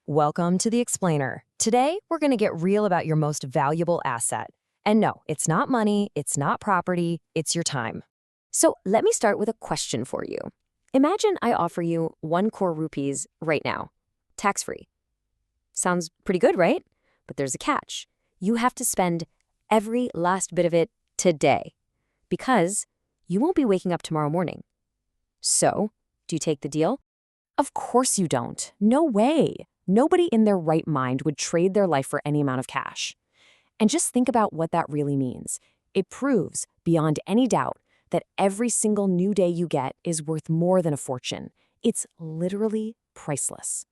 Welcome to The Explainer. Today, we're going to get real about your most valuable asset. And no, it's not money, it's not property, it's your time. So let me start with a question for you. Imagine I offer you 1 crore rupees right now, tax-free. Sounds pretty good, right? But there's a catch. You have to spend every last bit of it today because you won't be waking up tomorrow morning. So, do you take the deal? Of course you don't. No way. Nobody in their right mind would trade their life for any amount of cash. And just think about what that really means. It proves, beyond any doubt, that every single new day you get is worth more than a fortune. It's literally priceless.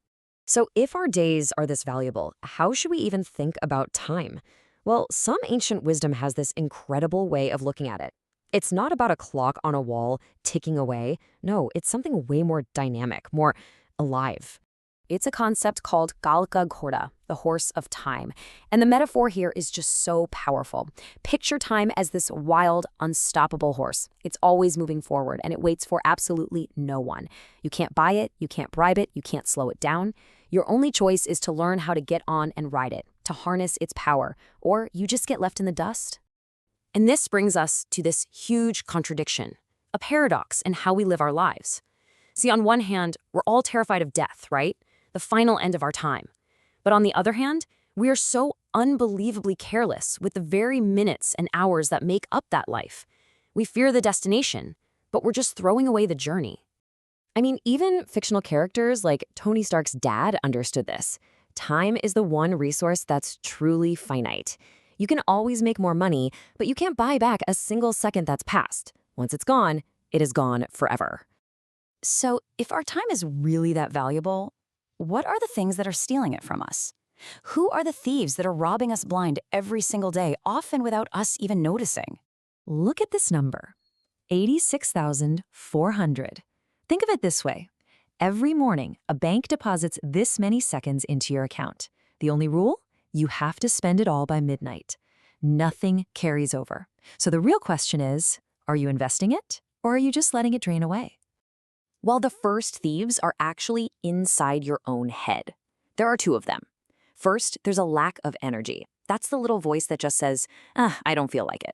So if our days are this valuable, how should we even think about time? Well, some ancient wisdom has this incredible way of looking at it. It's not about a clock on a wall ticking away. No, it's something way more dynamic, more alive. It's a concept called Kalka Ghoda, the horse of time. And the metaphor here is just so powerful. Picture time as this wild, unstoppable horse. It's always moving forward, and it waits for absolutely no one. You can't buy it, you can't bribe it, you can't slow it down. Your only choice is to learn how to get on and ride it, to harness its power, or you just get left in the dust. And this brings us to this huge contradiction, a paradox in how we live our lives. See, on one hand, we're all terrified of death, right? The final end of our time. But on the other hand, we are so unbelievably careless with the very minutes and hours that make up that life. We fear the destination, but we're just throwing away the journey. I mean, even fictional characters like Tony Stark's dad understood this. Time is the one resource that's truly finite. You can always make more money, but you can't buy back a single second that's passed. Once it's gone, it is gone forever. So if our time is really that valuable, what are the things that are stealing it from us? Who are the thieves that are robbing us blind every single day, often without us even noticing? Look at this number, 86,400. Think of it this way. Every morning, a bank deposits this many seconds into your account. The only rule? You have to spend it all by midnight. Nothing carries over. So the real question is, are you investing it, or are you just letting it drain away? While the first thieves are actually inside your own head. There are two of them. First, there's a lack of energy. That's the little voice that just says, I don't feel like it.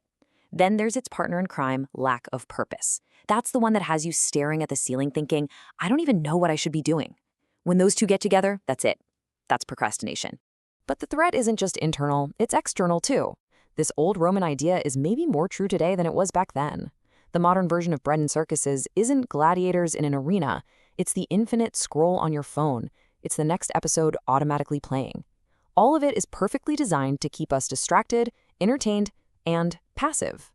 Then there's its partner in crime, lack of purpose. That's the one that has you staring at the ceiling thinking, I don't even know what I should be doing. When those two get together, that's it. That's procrastination. But the threat isn't just internal, it's external too. This old Roman idea is maybe more true today than it was back then. The modern version of bread and circuses isn't gladiators in an arena. It's the infinite scroll on your phone. It's the next episode automatically playing. All of it is perfectly designed to keep us distracted, entertained, and passive.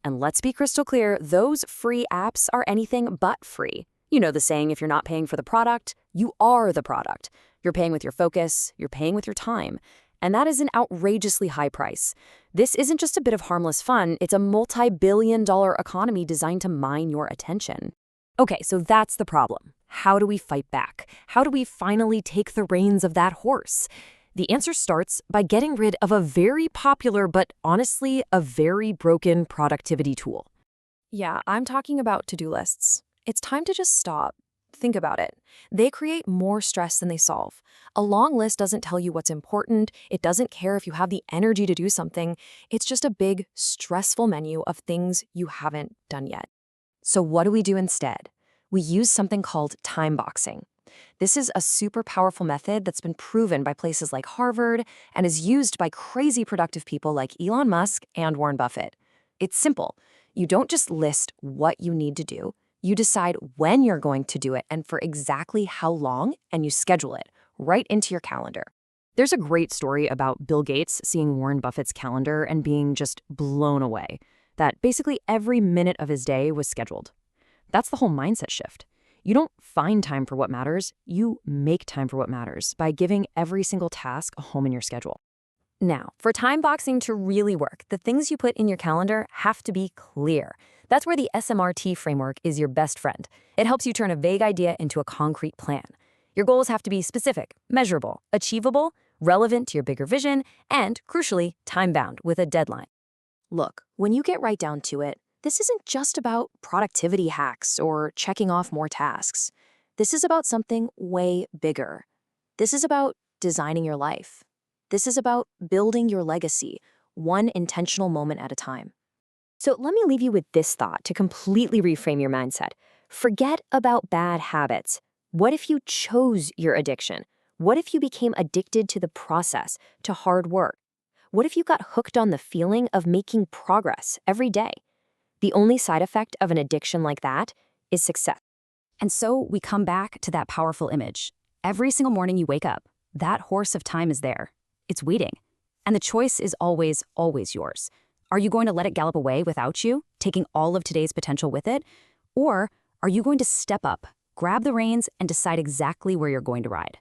And let's be crystal clear, those free apps are anything but free. You know the saying, if you're not paying for the product, you are the product. You're paying with your focus, you're paying with your time. And that is an outrageously high price. This isn't just a bit of harmless fun, it's a multi-billion-dollar economy designed to mine your attention. Okay, so that's the problem. How do we fight back? How do we finally take the reins of that horse? The answer starts by getting rid of a very popular, but honestly, a very broken productivity tool. Yeah, I'm talking about to-do lists. It's time to just stop. Think about it. They create more stress than they solve. A long list doesn't tell you what's important. It doesn't care if you have the energy to do something. It's just a big, stressful menu of things you haven't done yet. So what do we do instead? We use something called time boxing. This is a super powerful method that's been proven by places like Harvard and is used by crazy productive people like Elon Musk and Warren Buffett. It's simple. You don't just list what you need to do. You decide when you're going to do it and for exactly how long, and you schedule it right into your calendar. There's a great story about Bill Gates seeing Warren Buffett's calendar and being just blown away, that basically every minute of his day was scheduled. That's the whole mindset shift. You don't find time for what matters, you make time for what matters by giving every single task a home in your schedule. Now, for time boxing to really work, the things you put in your calendar have to be clear. That's where the SMRT framework is your best friend. It helps you turn a vague idea into a concrete plan. Your goals have to be specific, measurable, achievable, relevant to your bigger vision, and, crucially, time-bound with a deadline. Look, when you get right down to it, this isn't just about productivity hacks or checking off more tasks. This is about something way bigger. This is about designing your life. This is about building your legacy, one intentional moment at a time. So let me leave you with this thought to completely reframe your mindset. Forget about bad habits. What if you chose your addiction? What if you became addicted to the process, to hard work? What if you got hooked on the feeling of making progress every day? The only side effect of an addiction like that is success. And so we come back to that powerful image. Every single morning you wake up, that horse of time is there. It's waiting. And the choice is always, always yours. Are you going to let it gallop away without you, taking all of today's potential with it? Or are you going to step up, grab the reins, and decide exactly where you're going to ride?